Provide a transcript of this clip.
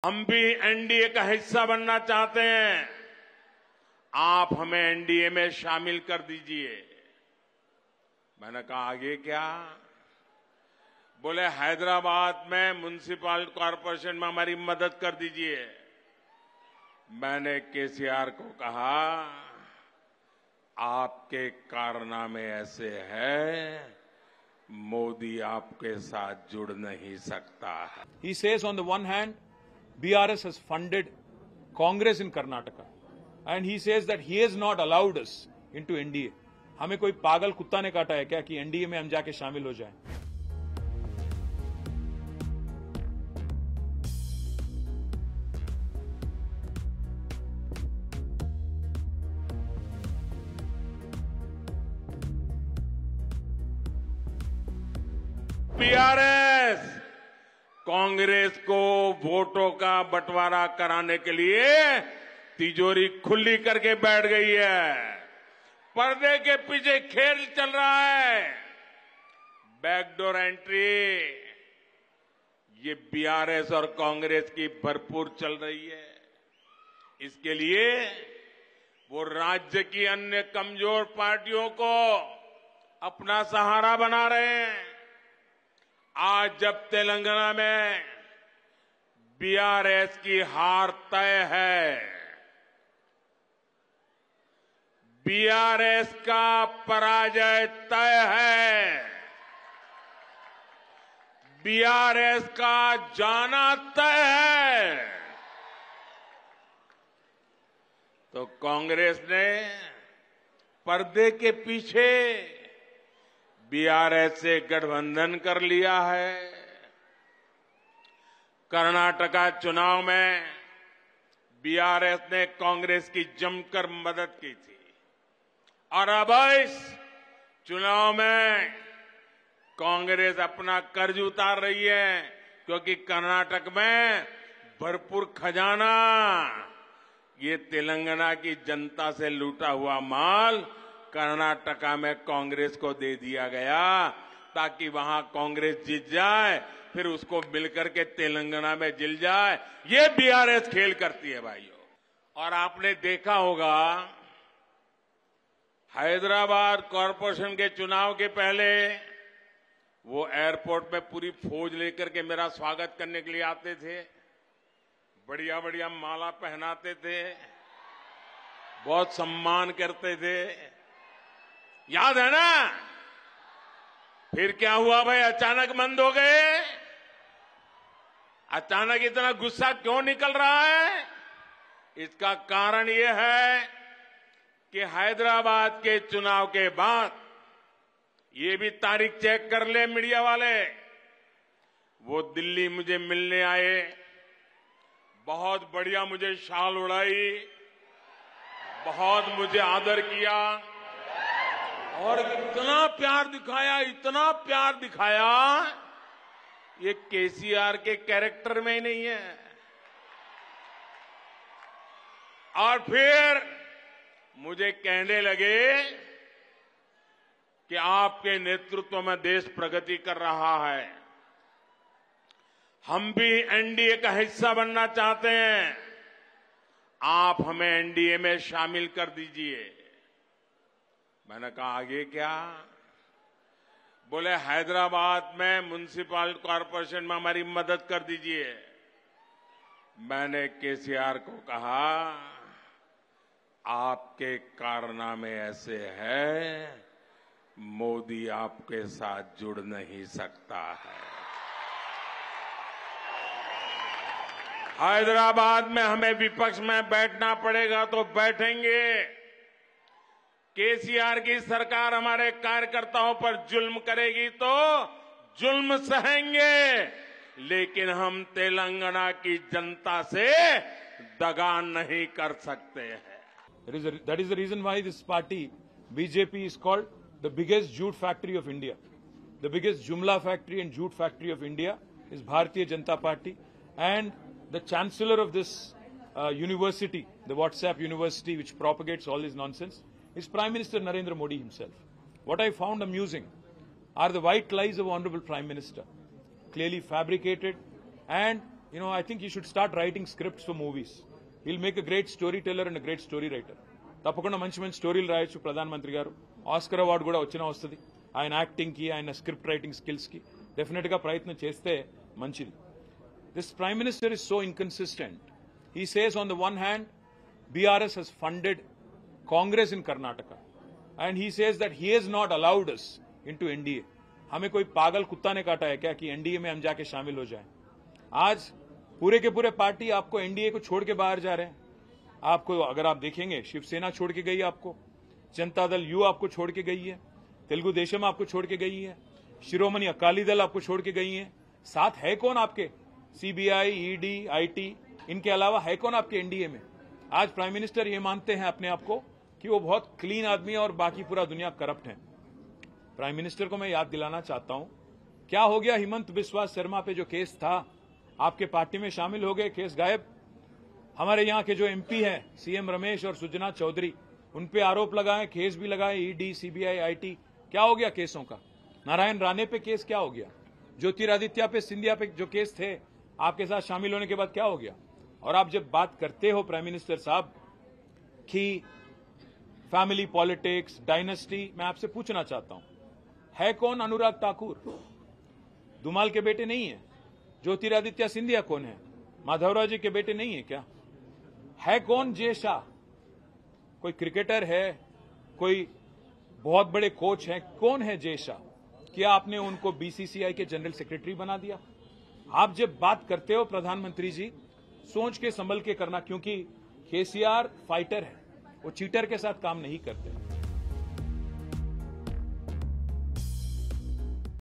हम भी एनडीए का हिस्सा बनना चाहते हैं। आप हमें एनडीए में शामिल कर दीजिए। मैंने कहा आगे क्या? बोले हैदराबाद में म्युनिसिपल कॉरपोरेशन में हमारी मदद कर दीजिए। मैंने केसीआर को कहा आपके कारनामे ऐसे हैं, मोदी आपके साथ जुड़ नहीं सकता है। He says on the one hand, BRS has funded Congress in Karnataka, and he says that he has not allowed us into NDA. हमें कोई पागल कुत्ता ने काटा है क्या कि एनडीए में हम जाके शामिल हो जाएं? बीआरएस कांग्रेस को वोटों का बंटवारा कराने के लिए तिजोरी खुली करके बैठ गई है। पर्दे के पीछे खेल चल रहा है। बैकडोर एंट्री ये बीआरएस और कांग्रेस की भरपूर चल रही है। इसके लिए वो राज्य की अन्य कमजोर पार्टियों को अपना सहारा बना रहे हैं। आज जब तेलंगाना में बीआरएस की हार तय है, बीआरएस का पराजय तय है, बीआरएस का जाना तय है, तो कांग्रेस ने पर्दे के पीछे बीआरएस से गठबंधन कर लिया है। कर्नाटका चुनाव में बीआरएस ने कांग्रेस की जमकर मदद की थी और अब इस चुनाव में कांग्रेस अपना कर्ज उतार रही है, क्योंकि कर्नाटक में भरपूर खजाना ये तेलंगाना की जनता से लूटा हुआ माल कर्नाटका में कांग्रेस को दे दिया गया, ताकि वहां कांग्रेस जीत जाए, फिर उसको मिलकर के तेलंगाना में जिल जाए। ये बीआरएस खेल करती है भाइयों। और आपने देखा होगा हैदराबाद कॉरपोरेशन के चुनाव के पहले वो एयरपोर्ट में पूरी फौज लेकर के मेरा स्वागत करने के लिए आते थे, बढ़िया बढ़िया माला पहनाते थे, बहुत सम्मान करते थे, याद है ना? फिर क्या हुआ भाई? अचानक बंद हो गए। अचानक इतना गुस्सा क्यों निकल रहा है? इसका कारण यह है कि हैदराबाद के चुनाव के बाद, ये भी तारीख चेक कर ले मीडिया वाले, वो दिल्ली मुझे मिलने आए, बहुत बढ़िया मुझे शाल उड़ाई, बहुत मुझे आदर किया और इतना प्यार दिखाया, ये केसीआर के कैरेक्टर में ही नहीं है। और फिर मुझे कहने लगे कि आपके नेतृत्व में देश प्रगति कर रहा है, हम भी एनडीए का हिस्सा बनना चाहते हैं, आप हमें एनडीए में शामिल कर दीजिए। मैंने कहा आगे क्या? बोले हैदराबाद में म्युनिसिपल कॉरपोरेशन में हमारी मदद कर दीजिए। मैंने केसीआर को कहा आपके कारनामे ऐसे हैं, मोदी आपके साथ जुड़ नहीं सकता है। हैदराबाद में हमें विपक्ष में बैठना पड़ेगा तो बैठेंगे। केसीआर की सरकार हमारे कार्यकर्ताओं पर जुल्म करेगी तो जुल्म सहेंगे, लेकिन हम तेलंगाना की जनता से दगा नहीं कर सकते हैं। That is the reason why this party, BJP, is called the biggest jute factory of India. The biggest Jumla factory and jute factory of India is Bharatiya Janata Party, and the chancellor of this university, the WhatsApp university which propagates all this nonsense, is Prime Minister Narendra Modi himself. What I found amusing are the white lies of Honorable Prime Minister, clearly fabricated and I think he should start writing scripts for movies. He'll make a great storyteller and a great story writer. తప్పకుండా మంచి మంచి స్టోరీలు రాయొచ్చు ప్రధానమంత్రి గారు. Oscar award కూడా వస్తుంది ఆయన యాక్టింగ్ కి, ఆయన స్క్రిప్ట్ రైటింగ్ స్కిల్స్ కి. డెఫినెట్ గా ప్రయత్నం చేస్తే మంచిది. This Prime Minister is so inconsistent. He says on the one hand, BRS has funded Congress in Karnataka. And he says that he has not allowed us into NDA. हमें कोई पागल कुत्ता ने काटा है क्या कि एनडीए में हम जाके शामिल हो जाएं? आज पूरे के पूरे पार्टी आपको एनडीए को छोड़ के बाहर जा रहे हैं. आपको अगर आप देखेंगे, शिवसेना छोड़ के गई है आपको, जनता दल यू आपको छोड़ के गई है, तेलुगु देशम आपको छोड़ के गई है, शिरोमणि अकाली दल आपको छोड़ के गई है. साथ है कौन आपके? सीबीआई, ईडी, आईटी, इनके अलावा है कौन आपके एनडीए में? आज प्राइम मिनिस्टर ये मानते हैं अपने आप को कि वो बहुत क्लीन आदमी है और बाकी पूरा दुनिया करप्ट है. प्राइम मिनिस्टर को मैं याद दिलाना चाहता हूं, क्या हो गया हिमंत बिस्वा शर्मा पे जो केस था, आपके पार्टी में शामिल हो गए, केस गायब. हमारे यहां के जो एमपी हैं, सीएम रमेश और सुजना चौधरी, उन पे आरोप लगाए, केस भी लगाए, ईडी, सीबीआई, आईटी. क्या हो गया केसों का? नारायण राणे पे केस क्या हो गया? ज्योतिरादित्य पे, सिंधिया पे जो केस थे, आपके साथ शामिल होने के बाद क्या हो गया? और आप जब बात करते हो प्राइम मिनिस्टर साहब कि फैमिली पॉलिटिक्स, डायनेस्टी, मैं आपसे पूछना चाहता हूं, है कौन अनुराग ठाकुर? धुमाल के बेटे नहीं है. ज्योतिरादित्य सिंधिया कौन है? माधवराव जी के बेटे नहीं है क्या? है कौन जय शाह? कोई क्रिकेटर है? कोई बहुत बड़े कोच हैं? कौन है जय शाह? क्या आपने उनको बीसीसीआई के जनरल सेक्रेटरी बना दिया? आप जब बात करते हो प्रधानमंत्री जी, सोच के संभल के करना, क्योंकि केसीआर फाइटर है, वो चीटर के साथ काम नहीं करते.